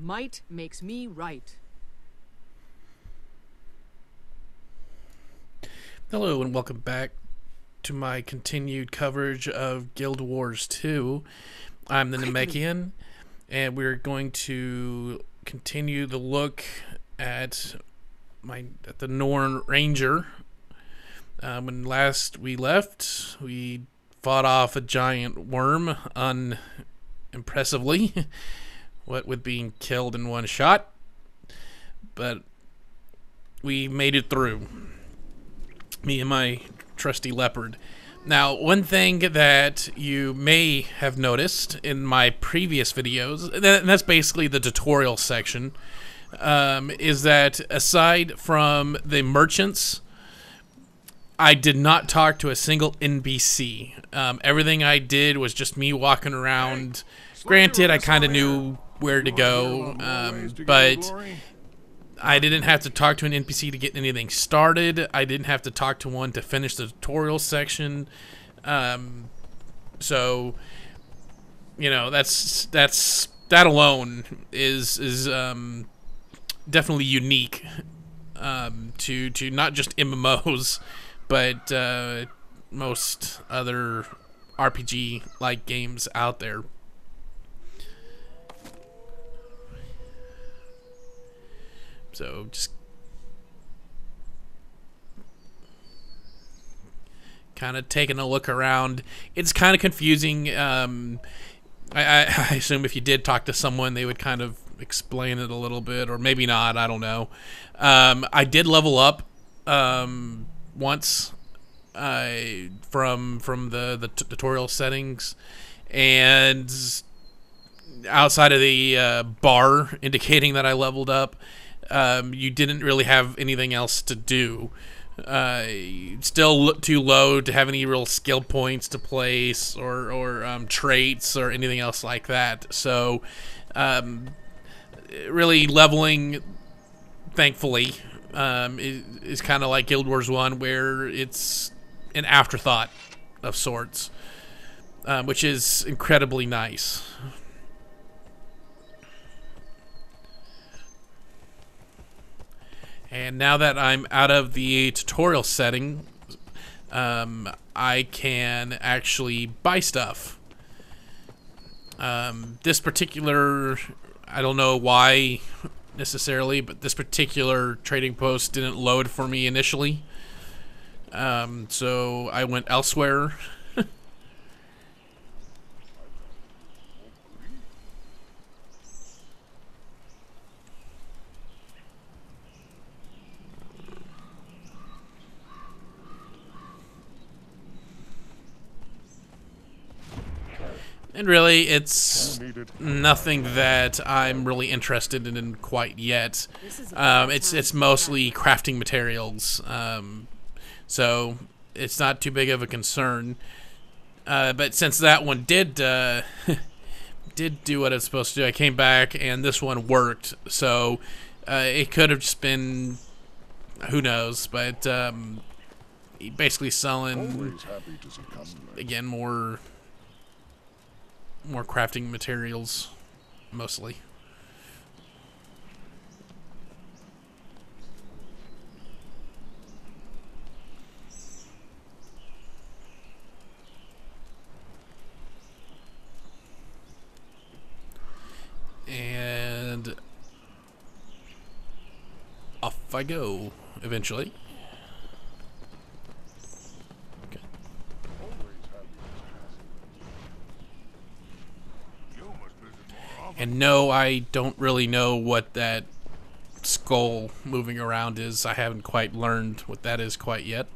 Might makes me right. Hello and welcome back to my continued coverage of Guild Wars 2. I'm the Namekian, and we're going to continue the look at the Norn Ranger. When last we left, we fought off a giant worm unimpressively, what with being killed in one shot, but we made it through. Me and my trusty leopard. Now, one thing that you may have noticed in my previous videos, and that's basically the tutorial section, is that aside from the merchants, I did not talk to a single NPC. Everything I did was just me walking around. Granted, I kind of knew where to go, but I didn't have to talk to an NPC to get anything started. I didn't have to talk to one to finish the tutorial section. So, you know, that alone is definitely unique to not just MMOs, but most other RPG-like games out there. So just kind of taking a look around. It's kind of confusing. I assume if you did talk to someone, they would kind of explain it a little bit, or maybe not. I don't know. I did level up once from the tutorial settings, and outside of the bar indicating that I leveled up, you didn't really have anything else to do. Still too low to have any real skill points to place or traits or anything else like that. So, really leveling, thankfully, is kind of like Guild Wars 1, where it's an afterthought of sorts, which is incredibly nice. And now that I'm out of the tutorial setting, I can actually buy stuff. This particular, I don't know why necessarily, but this particular trading post didn't load for me initially. So I went elsewhere. And really, it's nothing that I'm really interested in quite yet. It's mostly crafting materials, so it's not too big of a concern. But since that one did did do what it's supposed to do, I came back and this one worked. So it could have just been, who knows? But basically selling again more crafting materials, mostly. And off I go, eventually. And no, I don't really know what that skull moving around is. I haven't quite learned what that is quite yet.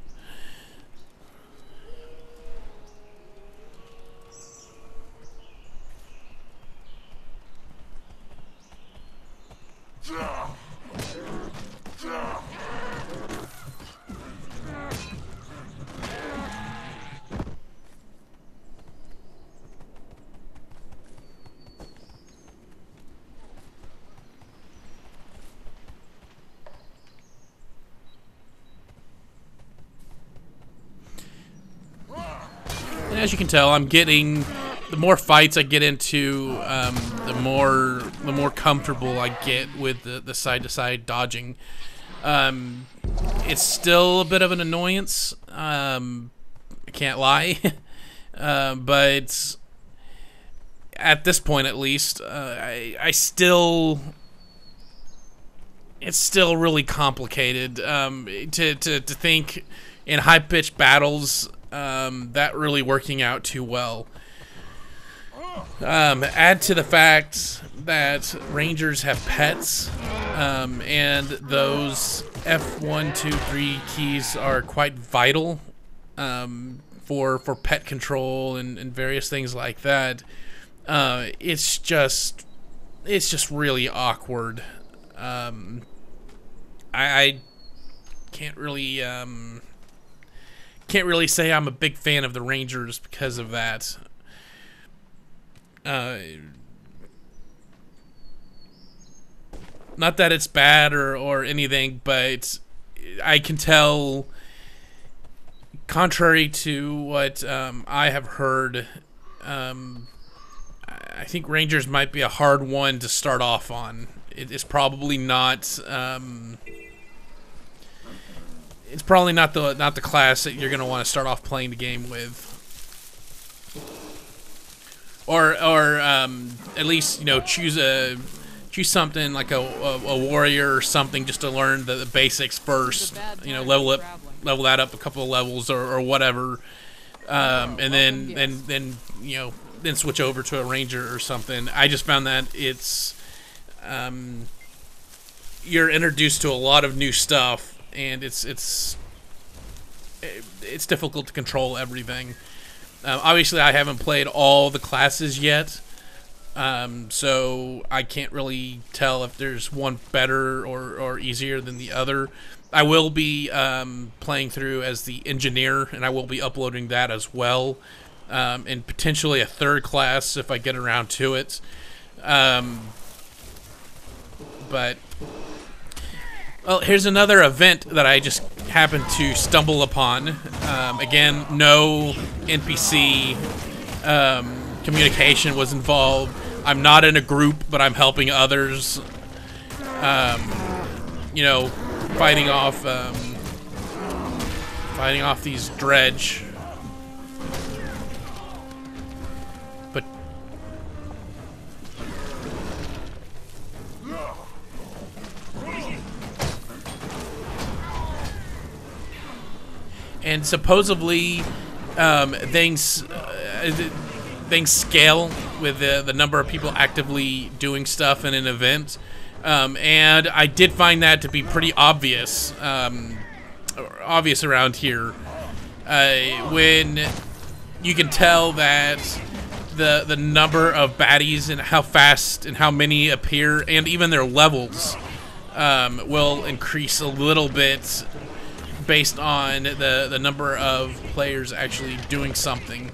And as you can tell, I'm getting, the more fights I get into, the more the more comfortable I get with the side-to-side dodging. It's still a bit of an annoyance. I can't lie. But at this point, at least, I still... It's still really complicated to think in high-pitched battles that really working out too well. Add to the fact that Rangers have pets, and those F1, 2, 3 keys are quite vital for pet control and various things like that. It's just really awkward. I can't really say I'm a big fan of the Rangers because of that. Not that it's bad or anything, but I can tell, contrary to what I have heard, I think Rangers might be a hard one to start off on. It's probably not. It's probably not the class that you're going to want to start off playing the game with, or at least, you know, choose something like a warrior or something just to learn the basics first. You know, level that up a couple of levels or whatever, and then you know, then switch over to a ranger or something. I just found that it's you're introduced to a lot of new stuff. And it's difficult to control everything. Obviously, I haven't played all the classes yet, so I can't really tell if there's one better or easier than the other. I will be playing through as the engineer, and I will be uploading that as well, and potentially a third class if I get around to it. But... Well, here's another event that I just happened to stumble upon. Again, no NPC communication was involved. I'm not in a group, but I'm helping others. You know, fighting off these dredge. But and supposedly things scale with the number of people actively doing stuff in an event, and I did find that to be pretty obvious around here, when you can tell that the number of baddies and how fast and how many appear and even their levels will increase a little bit based on the number of players actually doing something.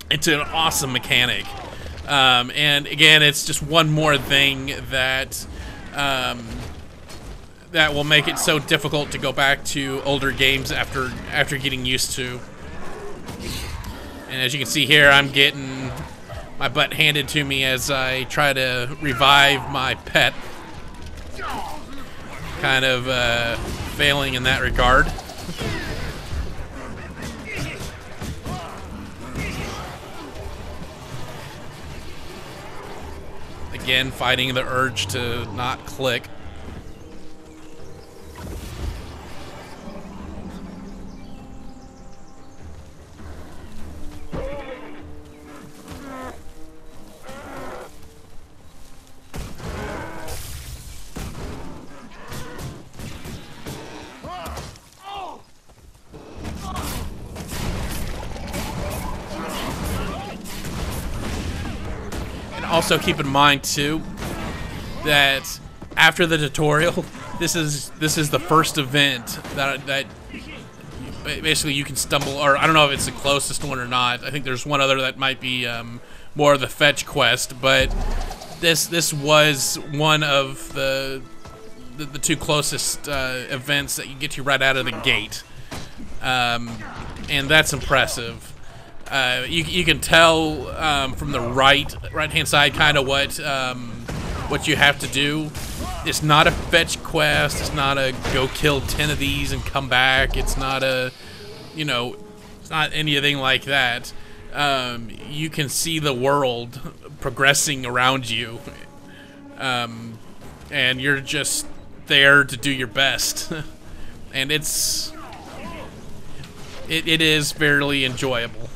It's an awesome mechanic. And again, it's just one more thing that that will make it so difficult to go back to older games after getting used to. And as you can see here, I'm getting my butt handed to me as I try to revive my pet. Kind of failing in that regard. Again, fighting the urge to not click. Also keep in mind too that after the tutorial, this is the first event that basically you can stumble, or I don't know if it's the closest one or not. I think there's one other that might be more of the fetch quest, but this was one of the two closest events that you get to right out of the gate, and that's impressive. You can tell from the right hand side kind of what what you have to do. It's not a fetch quest. It's not a go kill 10 of these and come back. It's not a, you know, it's not anything like that. You can see the world progressing around you, and you're just there to do your best. And it is fairly enjoyable.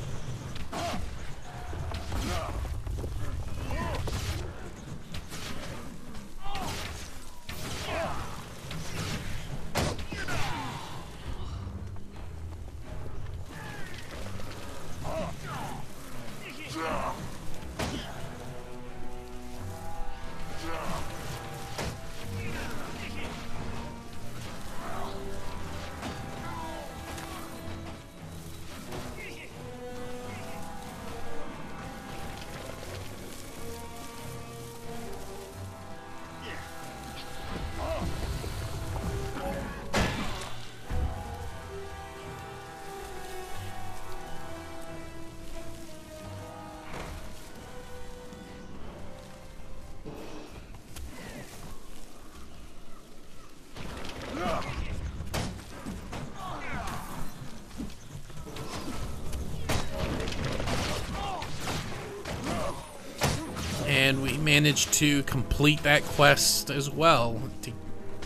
And we managed to complete that quest as well to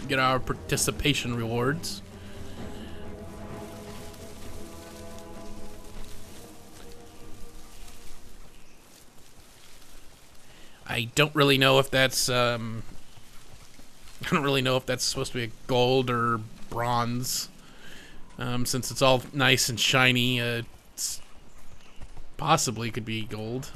get our participation rewards. I don't really know if that's I don't really know if that's supposed to be a gold or bronze. Since it's all nice and shiny, it's possibly could be gold.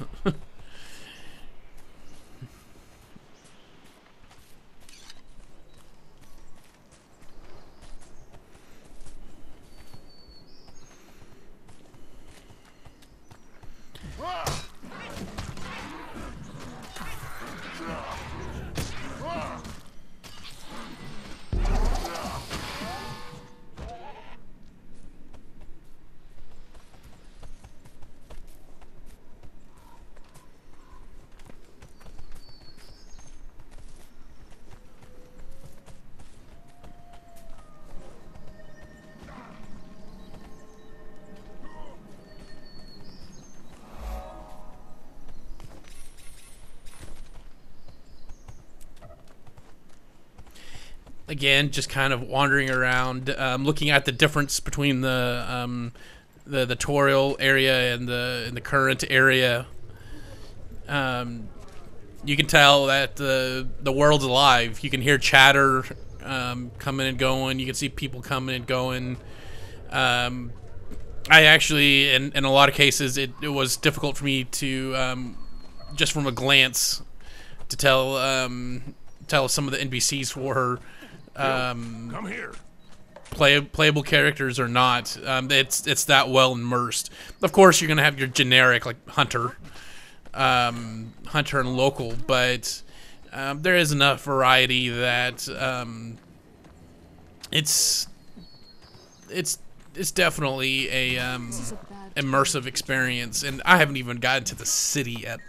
Again, just kind of wandering around, looking at the difference between the tutorial area and the current area. You can tell that the world's alive. You can hear chatter coming and going. You can see people coming and going. I actually, in a lot of cases, it was difficult for me to just from a glance to tell some of the NPCs were come here. playable characters or not. It's that well immersed. Of course, you're gonna have your generic like hunter and local, but there is enough variety that it's definitely a immersive experience. And I haven't even gotten to the city yet.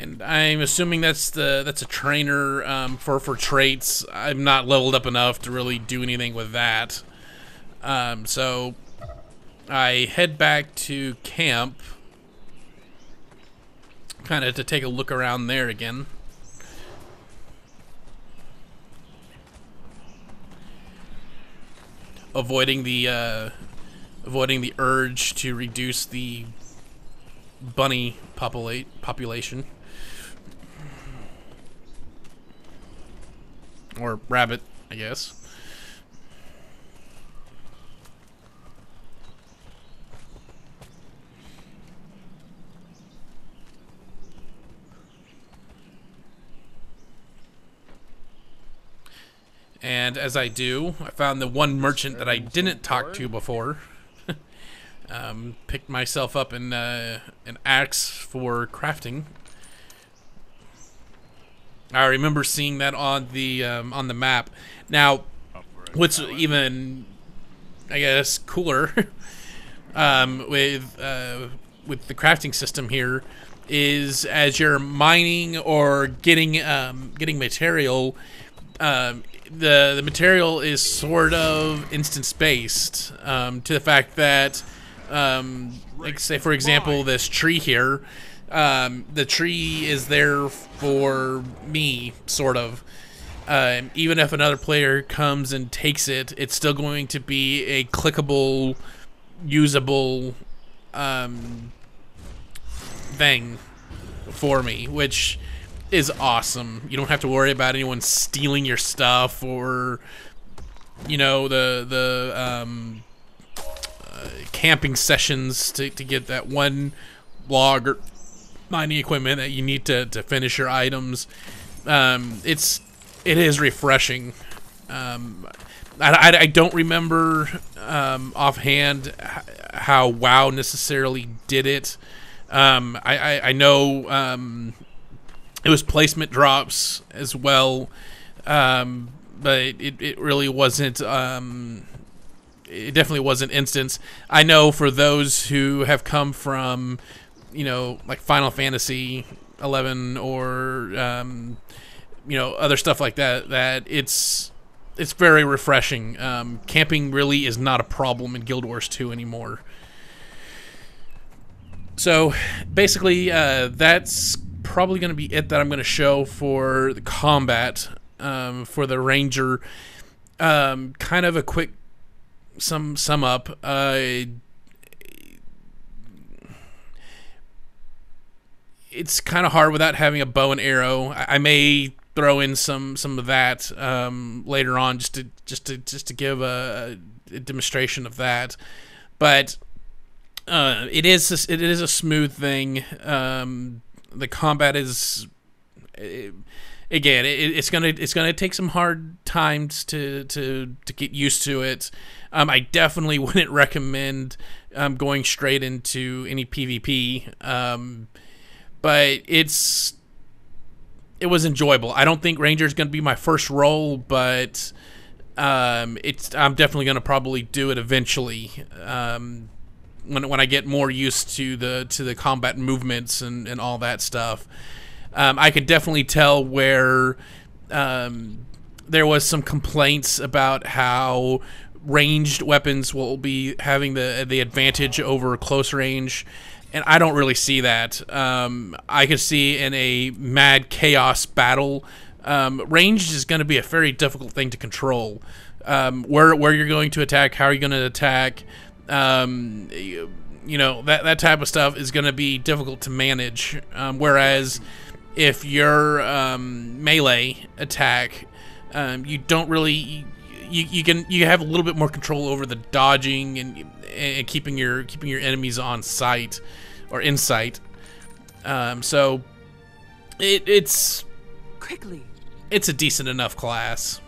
And I'm assuming that's a trainer for traits. I'm not leveled up enough to really do anything with that. So I head back to camp, kind of to take a look around there again. Avoiding the urge to reduce the bunny population. Or rabbit, I guess. And as I do, I found the one merchant that I didn't talk to before. Picked myself up an axe for crafting. I remember seeing that on the map. Now, what's even, I guess, cooler with with the crafting system here is as you're mining or getting material, the material is sort of instance based, to the fact that, like say for example this tree here, the tree is there for me, sort of. Even if another player comes and takes it, it's still going to be a clickable, usable thing for me, which is awesome. You don't have to worry about anyone stealing your stuff, or the camping sessions to get that one log or mining equipment that you need to finish your items. It is refreshing. I don't remember offhand how WoW necessarily did it. I know it was placement drops as well, but it really wasn't. It definitely wasn't instance. I know for those who have come from, like Final Fantasy 11 or other stuff like that, that it's very refreshing. Camping really is not a problem in Guild Wars 2 anymore. So basically, that's probably going to be it that I'm going to show for the combat. For the Ranger, kind of a quick sum up. It's kind of hard without having a bow and arrow. I may throw in some of that later on, just to give a demonstration of that. But it is a smooth thing. The combat is, again, it's gonna take some hard times to get used to it. I definitely wouldn't recommend going straight into any PvP. But it was enjoyable. I don't think Ranger is going to be my first role, but I'm definitely going to probably do it eventually, when I get more used to the combat movements and all that stuff. I could definitely tell where there was some complaints about how ranged weapons will be having the advantage over close range. And I don't really see that. I could see in a mad chaos battle, ranged is going to be a very difficult thing to control. Where you're going to attack, how are you going to attack, that type of stuff is going to be difficult to manage. Whereas if you're melee attack, you don't really you have a little bit more control over the dodging and keeping your enemies on sight or in sight. So it's Quickly. It's a decent enough class.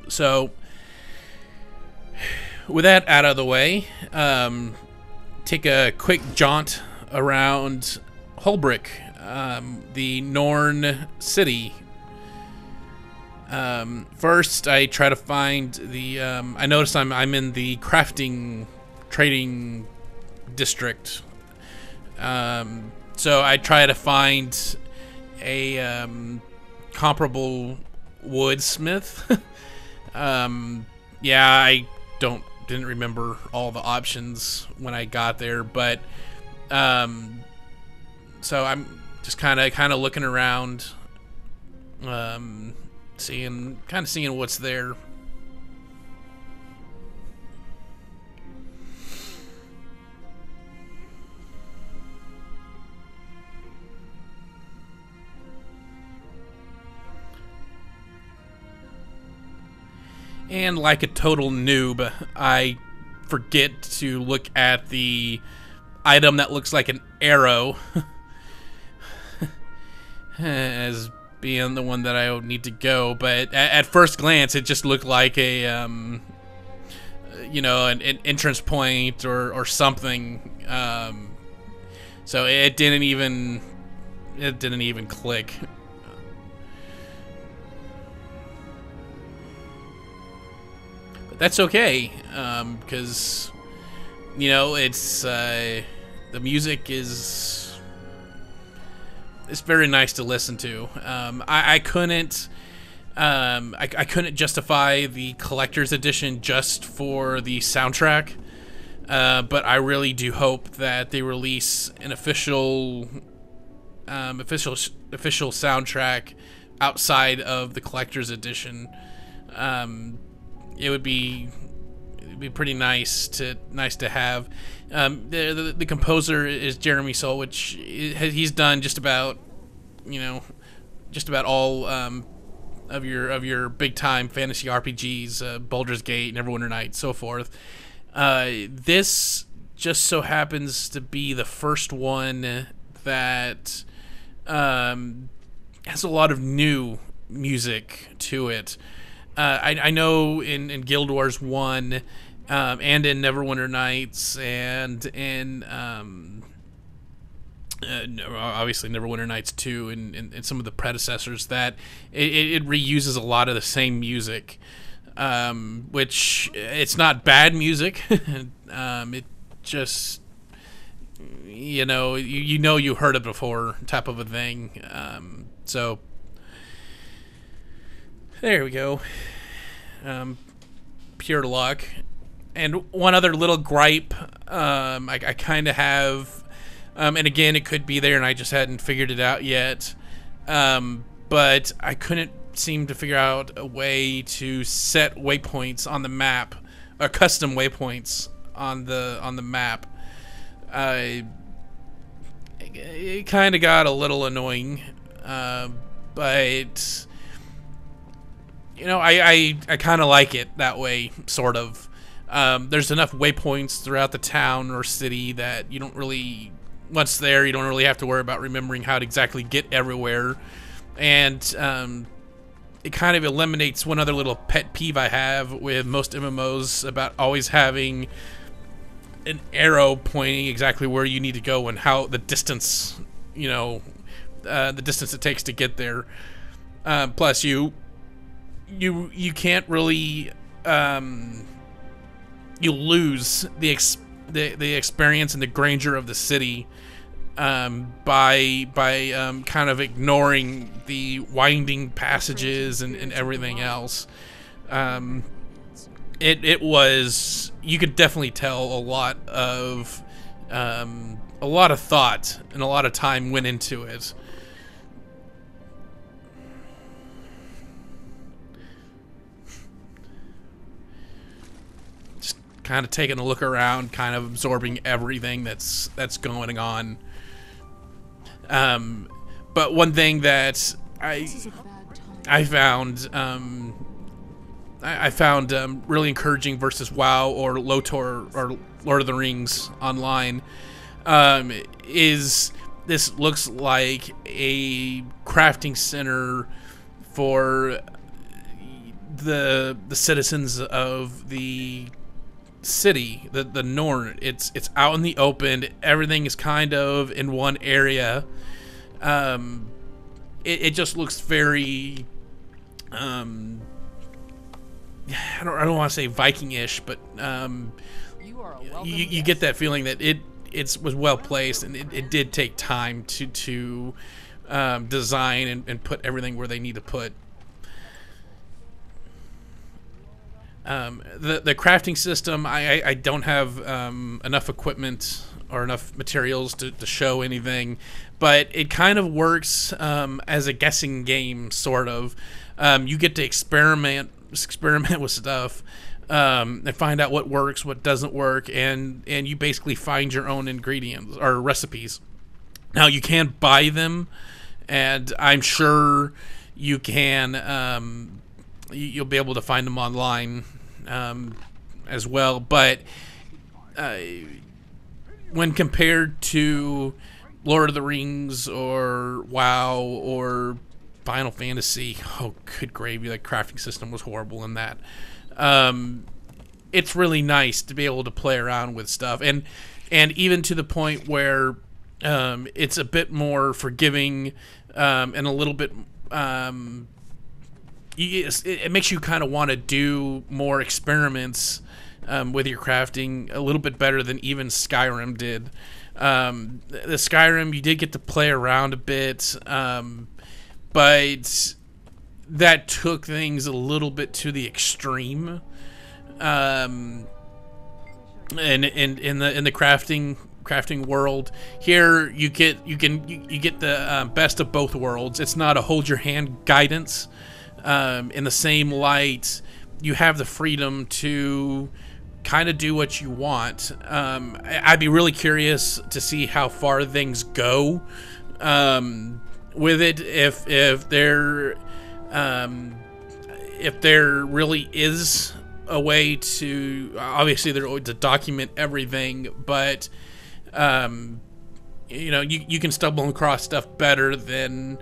So with that out of the way, take a quick jaunt around Holbrick, the Norn City. First, I try to find the. I notice I'm in the crafting trading district. So I try to find a comparable woodsmith. Yeah, I didn't remember all the options when I got there, but so I'm just kind of looking around, seeing what's there. And like a total noob, I forget to look at the item that looks like an arrow as being the one that I would need to go. But at first glance, it just looked like a, an entrance point or something. So it didn't even click. That's okay, because it's The music is it's very nice to listen to. I couldn't I couldn't justify the collector's edition just for the soundtrack, but I really do hope that they release an official soundtrack outside of the collector's edition. It would be pretty nice to have. The composer is Jeremy Soule, which he's done just about all of your big time fantasy RPGs, Baldur's Gate, Neverwinter Nights, so forth. This just so happens to be the first one that has a lot of new music to it. I know in Guild Wars 1 and in Neverwinter Nights and in obviously Neverwinter Nights 2 and some of the predecessors that it reuses a lot of the same music, which it's not bad music. It just you heard it before type of a thing. So there we go. Pure luck. And one other little gripe I kind of have, and again, it could be there and I just hadn't figured it out yet, but I couldn't seem to figure out a way to set waypoints on the map, or custom waypoints on the map. It kind of got a little annoying, but I kind of like it that way, sort of. There's enough waypoints throughout the town or city that you don't really, once there, you don't really have to worry about remembering how to exactly get everywhere. And it kind of eliminates one other little pet peeve I have with most MMOs about always having an arrow pointing exactly where you need to go and how the distance, the distance it takes to get there. Plus, you can't really, you lose the experience and the grandeur of the city by kind of ignoring the winding passages and everything else. It was, you could definitely tell a lot of thought and a lot of time went into it. Just kind of taking a look around, kind of absorbing everything that's going on. But one thing that I found really encouraging versus WoW or LOTOR or Lord of the Rings Online is this looks like a crafting center for the citizens of the city, the Norn. It's out in the open. Everything is kind of in one area. It just looks very I don't want to say Viking-ish, but you get that feeling that it was well placed, and it did take time to design and put everything where they need to put. The crafting system, I don't have enough equipment or enough materials to show anything, but it kind of works as a guessing game, sort of. You get to experiment with stuff and find out what works, what doesn't work, and you basically find your own ingredients or recipes. Now, you can buy them, and I'm sure you can you'll be able to find them online as well, but when compared to Lord of the Rings or WoW or Final Fantasy, oh good gravy, that crafting system was horrible in that. It's really nice to be able to play around with stuff, and even to the point where it's a bit more forgiving and a little bit it makes you kind of want to do more experiments with your crafting a little bit better than even Skyrim did. The Skyrim, you did get to play around a bit, but that took things a little bit to the extreme. And in the crafting world here, you get the best of both worlds. It's not a hold your hand guidance. In the same light, you have the freedom to kind of do what you want. I'd be really curious to see how far things go with it. If there really is a way to, obviously they're to document everything, but you can stumble across stuff better than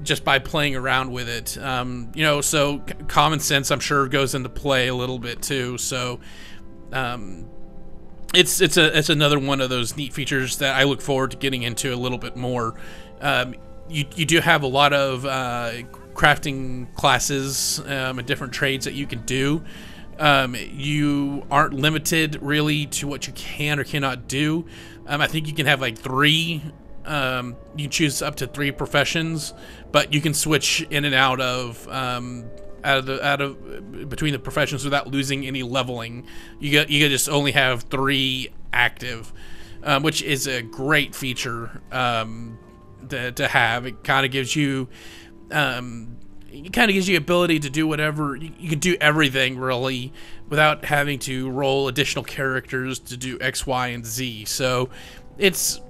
just by playing around with it. So common sense, I'm sure, goes into play a little bit too. So it's another one of those neat features that I look forward to getting into a little bit more. You do have a lot of crafting classes and different trades that you can do. You aren't limited really to what you can or cannot do. I think you can have like 3. You choose up to 3 professions, but you can switch in and out of between the professions without losing any leveling. You just only have 3 active, which is a great feature to have. It kind of gives you ability to do whatever. You can do everything really without having to roll additional characters to do X, Y, and Z. So it's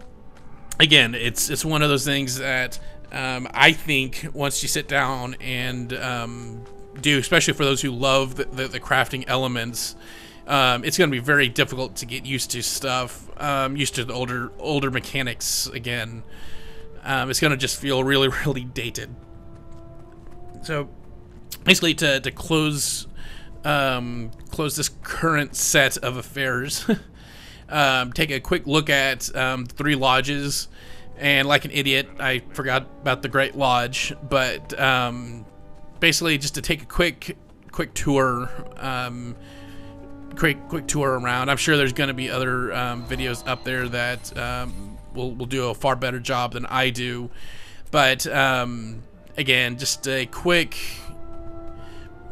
one of those things that I think once you sit down and do, especially for those who love the crafting elements, it's going to be very difficult to get used to stuff, used to the older mechanics again. It's going to just feel really, really dated. So basically, to close this current set of affairs, take a quick look at the 3 lodges. And like an idiot, I forgot about the Great Lodge, but basically just to take a quick tour, quick tour around. I'm sure there's going to be other videos up there that will do a far better job than I do. But again, just a quick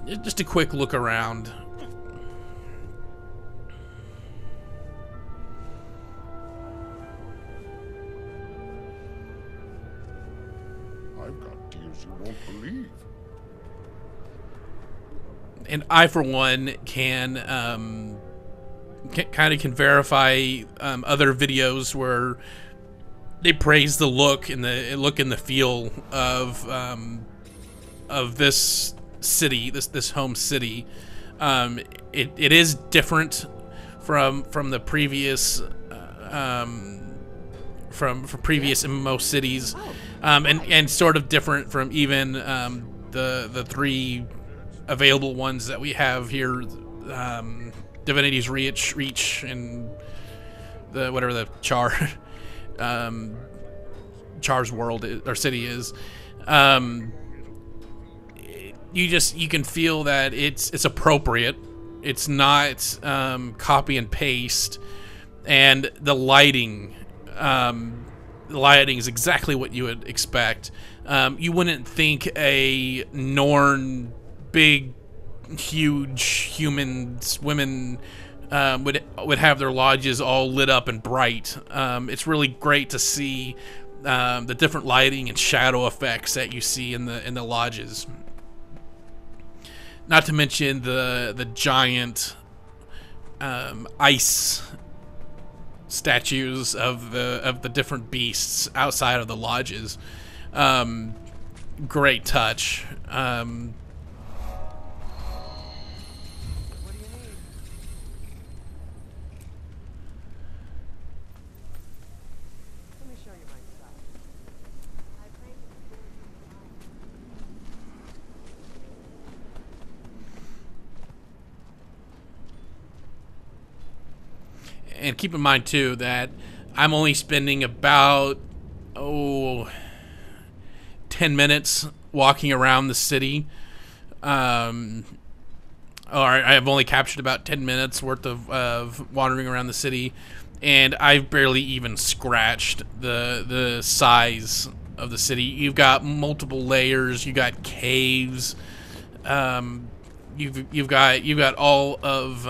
look around. And I, for one, can verify other videos where they praise the look and the feel of this city, this home city. It is different from the previous from previous MMO cities, and sort of different from even the 3 available ones that we have here, Divinity's Reach, and the Char's world or city is. You can feel that it's appropriate. It's not copy and paste, and the lighting is exactly what you would expect. You wouldn't think a Norn, big, huge humans, women would have their lodges all lit up and bright. It's really great to see the different lighting and shadow effects that you see in the lodges. Not to mention the giant ice statues of the different beasts outside of the lodges. Great touch. And keep in mind, too, that I'm only spending about 10 minutes walking around the city. Or I have only captured about 10 minutes worth of wandering around the city. and I've barely even scratched the size of the city. You've got multiple layers. You got caves. You've got all of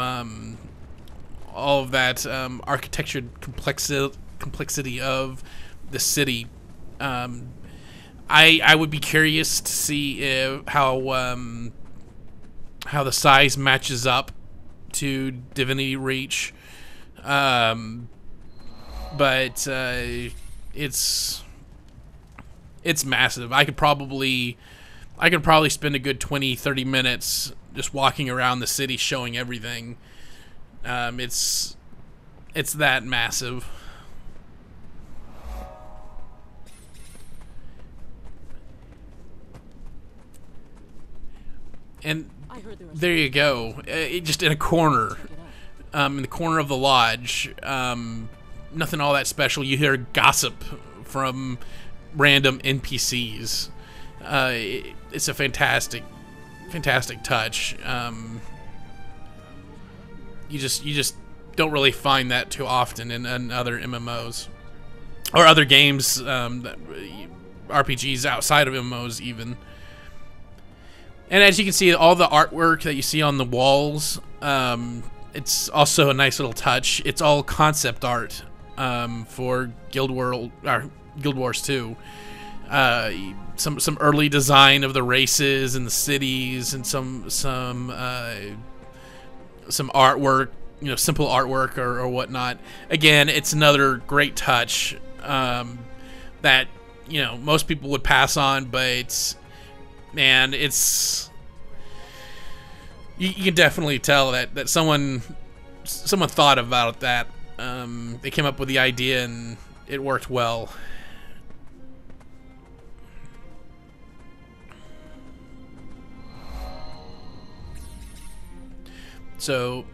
that architecture complexity of the city. I would be curious to see how the size matches up to Divinity Reach, but it's massive. I could probably spend a good 20-30 minutes just walking around the city showing everything. It's that massive. And there you go. Just in a corner, in the corner of the lodge. Nothing all that special. You hear gossip from random NPCs. It's a fantastic touch. You just don't really find that too often in other MMOs or other games, RPGs outside of MMOs even. And as you can see, all the artwork that you see on the walls, it's also a nice little touch. It's all concept art for Guild Wars 2. Some early design of the races and the cities, and some artwork, simple artwork or whatnot. Again, it's another great touch that most people would pass on, but man, it's you can definitely tell that someone thought about that. They came up with the idea and it worked well. So,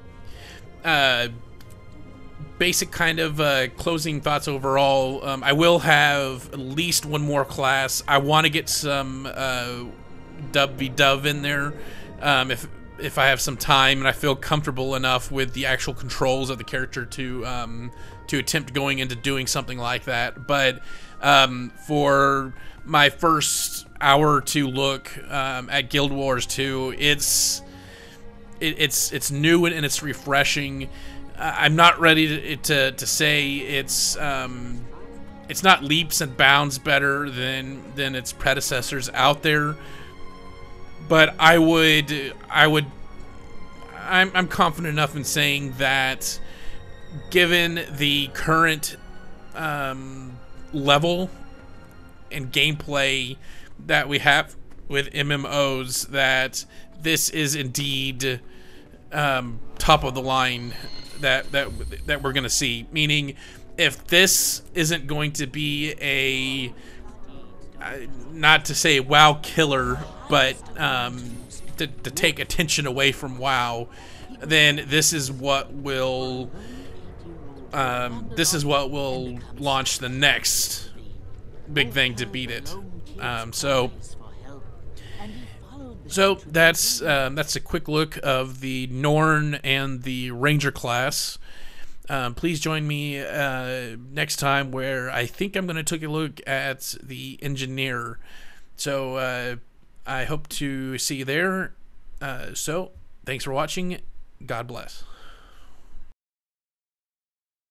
basic kind of closing thoughts overall. I will have at least one more class. I want to get some Dove in there if I have some time and I feel comfortable enough with the actual controls of the character to attempt going into doing something like that. But for my first hour or two look at Guild Wars 2, it's new and it's refreshing. I'm not ready to say it's not leaps and bounds better than its predecessors out there, but I'm confident enough in saying that given the current level and gameplay that we have with MMOs, that this is indeed top of the line that we're gonna see. Meaning, if this isn't going to be a not to say WoW killer, but to take attention away from WoW, then this is what will launch the next big thing to beat it. So that's a quick look of the Norn and the Ranger class. Please join me next time, where I think I'm going to take a look at the Engineer. So I hope to see you there. So thanks for watching. God bless.